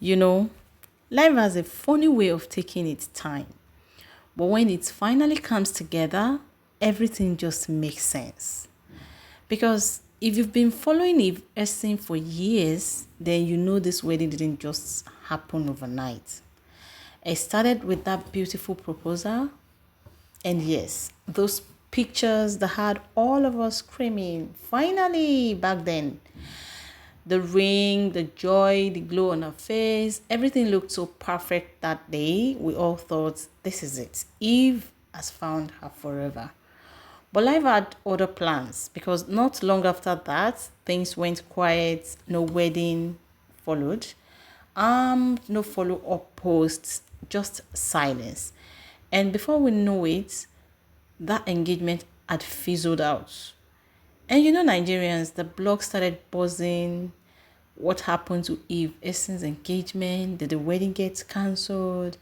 You know, life has a funny way of taking its time. But when it finally comes together, everything just makes sense. Because if you've been following Esin for years, then you know this wedding didn't just happen overnight. It started with that beautiful proposal. And yes, those pictures that had all of us screaming, finally, back then. The ring, the joy, the glow on her face, everything looked so perfect that day. We all thought, this is it. Eve has found her forever. But life had other plans because not long after that, things went quiet, no wedding followed, no follow-up posts, just silence. And before we know it, that engagement had fizzled out. And you know, Nigerians, the blog started buzzing. What happened to Eve Esin's engagement? Did the wedding get cancelled?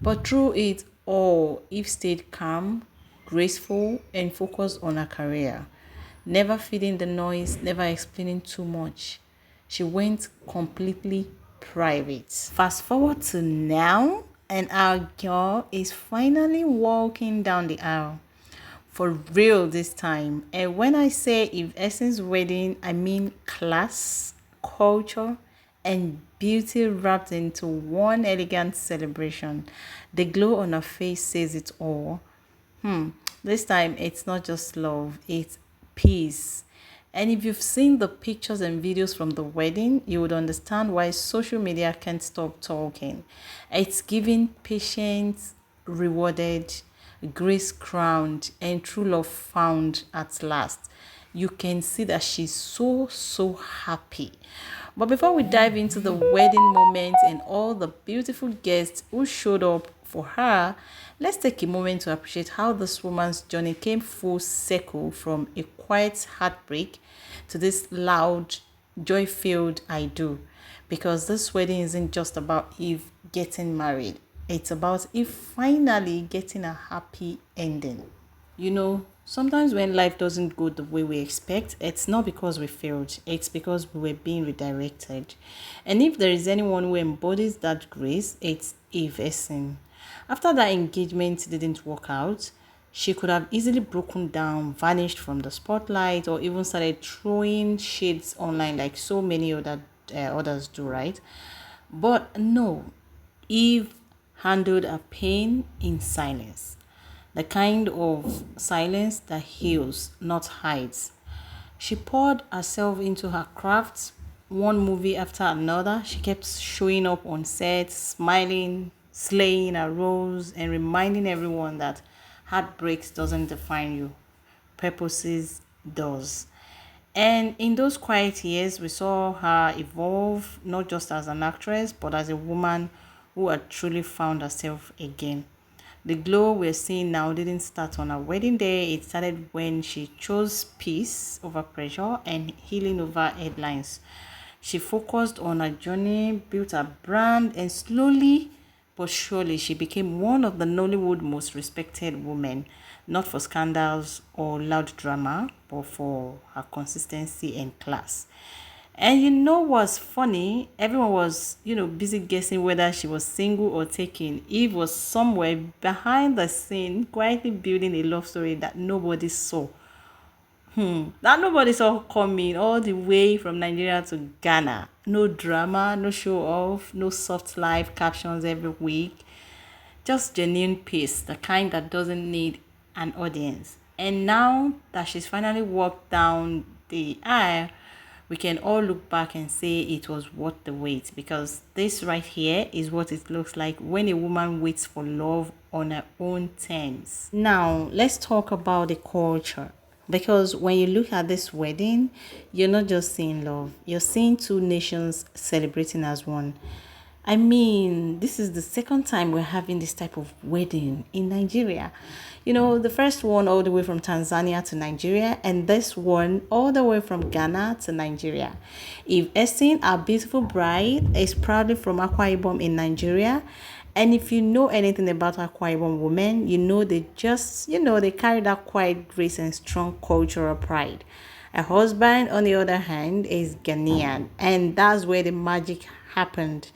But through it all, Eve stayed calm, graceful, and focused on her career, never feeding the noise, never explaining too much. She went completely private. Fast forward to now, and our girl is finally walking down the aisle for real this time. And when I say Eve Essen's wedding, I mean class, culture, and beauty wrapped into one elegant celebration. The glow on her face says it all. This time it's not just love, it's peace. And if you've seen the pictures and videos from the wedding, you would understand why social media can't stop talking. It's giving patience rewarded, grace crowned, and true love found at last. You can see that she's so happy. But before we dive into the wedding moment and all the beautiful guests who showed up for her, let's take a moment to appreciate how this woman's journey came full circle from a quiet heartbreak to this loud, joy filled I do. Because this wedding isn't just about Eve getting married, it's about Eve finally getting a happy ending. You know, sometimes when life doesn't go the way we expect, it's not because we failed, it's because we were being redirected. And if there is anyone who embodies that grace, it's Eve Esin. After that engagement didn't work out, she could have easily broken down, vanished from the spotlight, or even started throwing shades online like so many others do, right? But no, Eve handled her pain in silence, the kind of silence that heals, not hides. She poured herself into her craft, one movie after another. She kept showing up on set, smiling, slaying her roles, and reminding everyone that heartbreaks doesn't define you, purposes does. And in those quiet years, we saw her evolve, not just as an actress, but as a woman who had truly found herself again. The glow we're seeing now didn't start on her wedding day. It started when she chose peace over pressure and healing over headlines. She focused on her journey, built her brand, and slowly but surely she became one of the Nollywood most respected women, not for scandals or loud drama, but for her consistency and class. And you know what's funny? Everyone was, busy guessing whether she was single or taken. Eve was somewhere behind the scene, quietly building a love story that nobody saw. That nobody saw coming all the way from Nigeria to Ghana. No drama, no show off, no soft life captions every week. Just genuine peace, the kind that doesn't need an audience. And now that she's finally walked down the aisle, we can all look back and say it was worth the wait, because this right here is what it looks like when a woman waits for love on her own terms. Now, let's talk about the culture. Because when you look at this wedding, you're not just seeing love, you're seeing two nations celebrating as one. I mean, this is the second time we're having this type of wedding in Nigeria. The first one all the way from Tanzania to Nigeria, and this one all the way from Ghana to Nigeria. If Esin, our beautiful bride, is proudly from Akwa Ibom in Nigeria, and if you know anything about Akwa Ibom women, they carry that quiet grace and strong cultural pride. Her husband, on the other hand, is Ghanaian, and that's where the magic happened.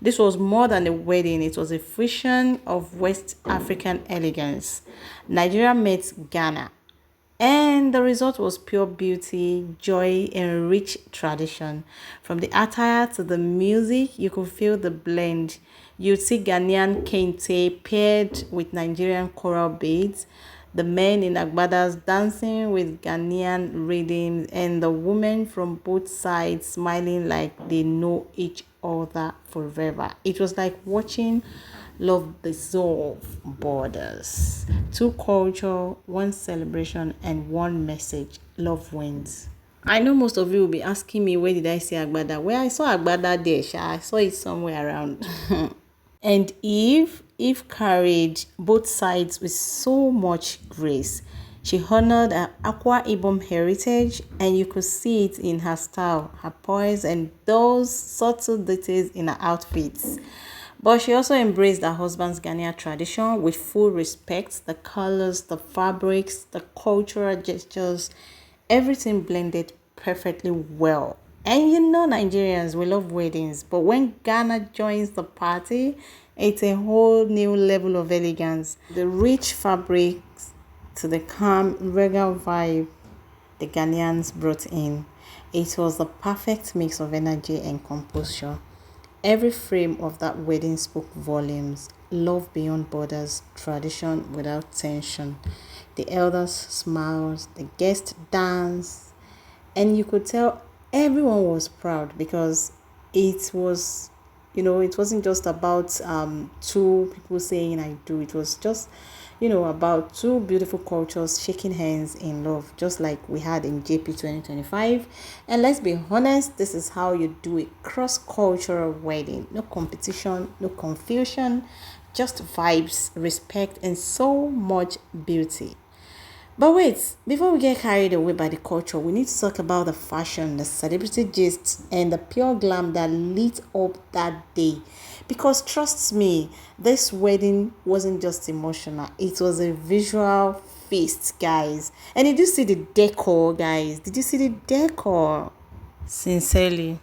This was more than a wedding, it was a fusion of West African elegance. Nigeria met Ghana, and the result was pure beauty, joy, and rich tradition. From the attire to the music, you could feel the blend. You'd see Ghanaian kente paired with Nigerian choral beats, the men in Agbadas dancing with Ghanaian rhythms, and the women from both sides smiling like they know each other forever. It was like watching love dissolve borders. Two culture, one celebration, and one message. Love wins. I know most of you will be asking me, where did I see Agbada? Where I saw Agbada there, sha. I saw it somewhere around. And Eve carried both sides with so much grace. She honored her Akwa Ibom heritage, and you could see it in her style, her poise, and those subtle details in her outfits. But she also embraced her husband's Ghanaian tradition with full respect. The colors, the fabrics, the cultural gestures, everything blended perfectly well. And you know, Nigerians, we love weddings, but when Ghana joins the party, it's a whole new level of elegance. The rich fabrics to the calm, regal vibe the Ghanaians brought in. It was the perfect mix of energy and composure. Every frame of that wedding spoke volumes. Love beyond borders, tradition without tension. The elders smiled, the guests danced, and you could tell everyone was proud because it was, it wasn't just about two people saying I do. It was just, about two beautiful cultures shaking hands in love, just like we had in JP 2025. And let's be honest, this is how you do a cross-cultural wedding. No competition, no confusion, just vibes, respect, and so much beauty. But wait, before we get carried away by the culture, we need to talk about the fashion, the celebrity gist, and the pure glam that lit up that day. Because trust me, this wedding wasn't just emotional, it was a visual feast, guys. And did you see the decor, guys? Did you see the decor? Sincerely,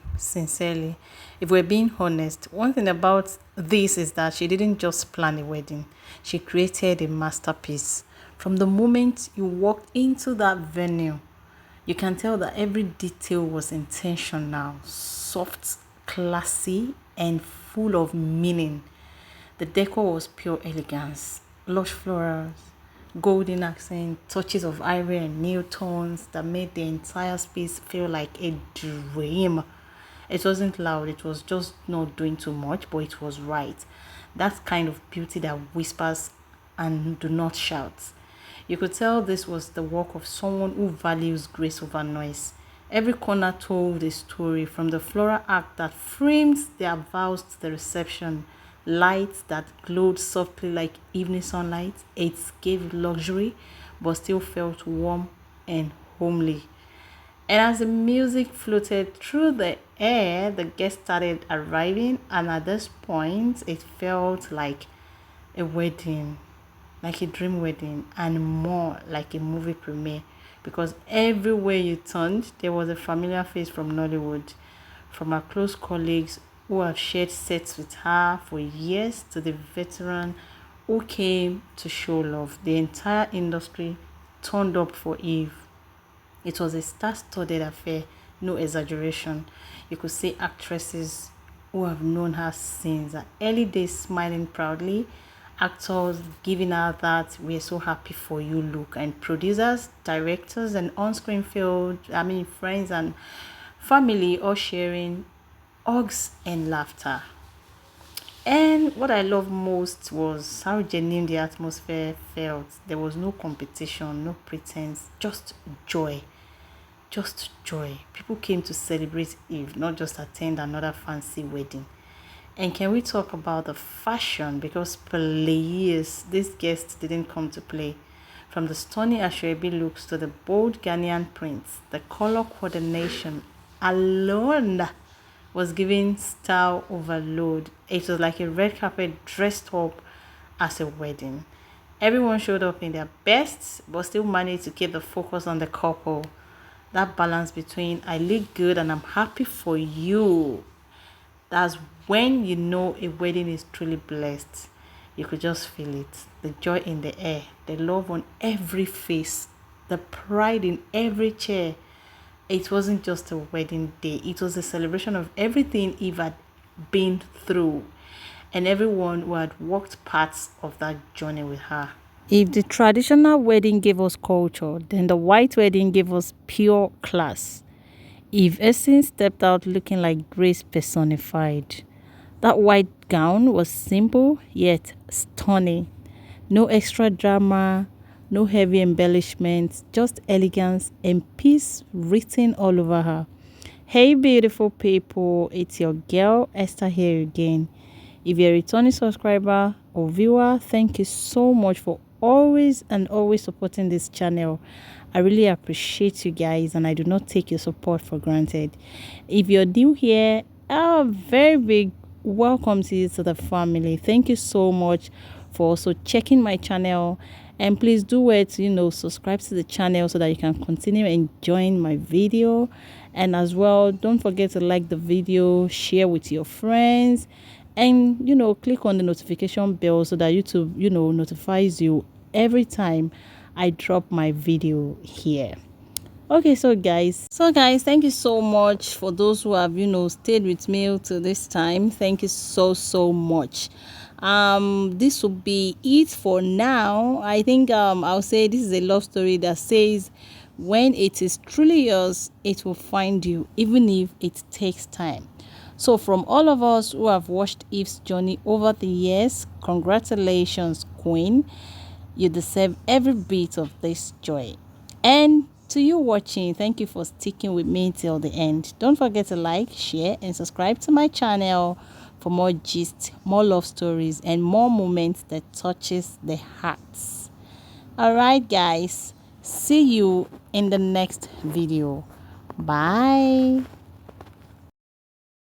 if we're being honest, one thing about this is that she didn't just plan a wedding, she created a masterpiece. From the moment you walked into that venue, you can tell that every detail was intentional, soft, classy, and full of meaning. The decor was pure elegance, lush florals, golden accent, touches of ivory and new tones that made the entire space feel like a dream. It wasn't loud, it was just not doing too much, but it was right. That kind of beauty that whispers and do not shout. You could tell this was the work of someone who values grace over noise. Every corner told a story, from the floral act that framed their vows to the reception, lights that glowed softly like evening sunlight. It gave luxury but still felt warm and homely. And as the music floated through the air, the guests started arriving, and at this point, it felt a wedding, like a dream wedding, and more like a movie premiere, because everywhere you turned, there was a familiar face from Nollywood, from her close colleagues who have shared sets with her for years to the veteran who came to show love. The entire industry turned up for Eve. It was a star-studded affair, no exaggeration. You could see actresses who have known her since her early days smiling proudly, actors giving her that "we're so happy for you" look, and producers, directors, and on-screen friends and family all sharing hugs and laughter. And what I love most was how genuine the atmosphere felt. There was no competition, no pretense, just joy. Just joy. People came to celebrate Eve, not just attend another fancy wedding. And can we talk about the fashion? Because please, these guests didn't come to play. From the stunning Ashwebi looks to the bold Ghanaian prints, the color coordination alone was giving style overload. It was like a red carpet dressed up as a wedding. Everyone showed up in their best, but still managed to keep the focus on the couple. That balance between I look good and I'm happy for you That's when you know a wedding is truly blessed. You could just feel it. The joy in the air, the love on every face, the pride in every chair. It wasn't just a wedding day, it was a celebration of everything Eve had been through and everyone who had walked parts of that journey with her. If the traditional wedding gave us culture, then the white wedding gave us pure class. If Esin stepped out looking like grace personified. That white gown was simple yet stunning. No extra drama, no heavy embellishments, just elegance and peace written all over her. Hey beautiful people, it's your girl Esther here again. If you're a returning subscriber or viewer, thank you so much for always supporting this channel. I really appreciate you guys and I do not take your support for granted. If you're new here, a very big welcome to you to the family. Thank you so much for also checking my channel, and please do it, subscribe to the channel so that you can continue enjoying my video. And as well, don't forget to like the video, share with your friends, and click on the notification bell so that YouTube notifies you every time I drop my video here. Okay, so guys, thank you so much for those who have stayed with me till this time. Thank you so much. This will be it for now. I think I'll say this is a love story that says when it is truly yours, it will find you, even if it takes time. So from all of us who have watched Eve's journey over the years, congratulations, Queen. You deserve every bit of this joy. And to you watching, thank you for sticking with me till the end. Don't forget to like, share, and subscribe to my channel for more gist, more love stories, and more moments that touches the hearts. Alright guys, see you in the next video. Bye.